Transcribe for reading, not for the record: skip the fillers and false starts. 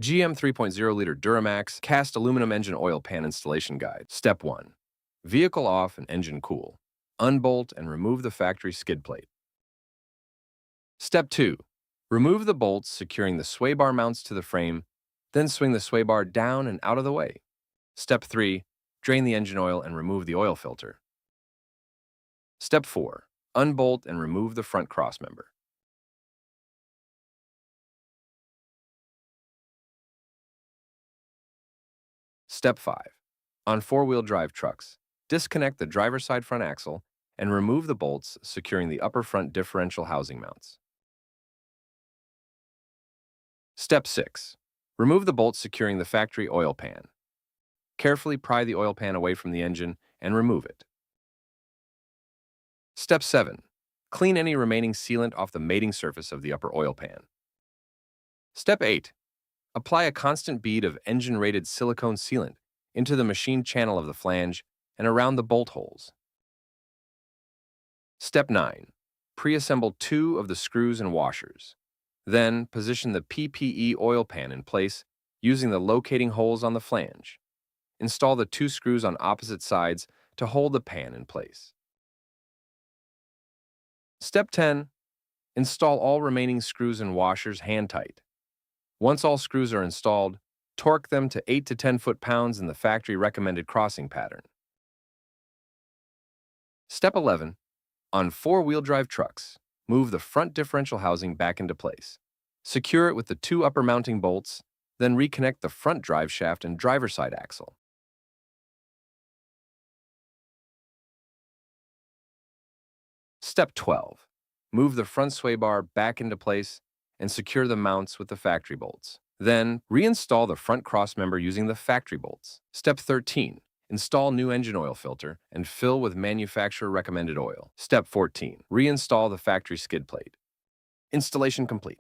GM 3.0-liter Duramax cast aluminum engine oil pan installation guide. Step 1. Vehicle off and engine cool. Unbolt and remove the factory skid plate. Step 2. Remove the bolts securing the sway bar mounts to the frame, then swing the sway bar down and out of the way. Step 3. Drain the engine oil and remove the oil filter. Step 4. Unbolt and remove the front crossmember. Step 5. On four-wheel drive trucks, disconnect the driver's side front axle and remove the bolts securing the upper front differential housing mounts. Step 6. Remove the bolts securing the factory oil pan. Carefully pry the oil pan away from the engine and remove it. Step 7. Clean any remaining sealant off the mating surface of the upper oil pan. Step 8. Apply a constant bead of engine-rated silicone sealant into the machine channel of the flange and around the bolt holes. Step 9. Pre-assemble 2 of the screws and washers. Then, position the PPE oil pan in place using the locating holes on the flange. Install the 2 screws on opposite sides to hold the pan in place. Step 10. Install all remaining screws and washers hand-tight. Once all screws are installed, torque them to 8 to 10 foot-pounds in the factory recommended crossing pattern. Step 11. On four-wheel drive trucks, move the front differential housing back into place. Secure it with the 2 upper mounting bolts, then reconnect the front drive shaft and driver's side axle. Step 12. Move the front sway bar back into place and secure the mounts with the factory bolts. Then, reinstall the front crossmember using the factory bolts. Step 13. Install new engine oil filter and fill with manufacturer-recommended oil. Step 14. Reinstall the factory skid plate. Installation complete.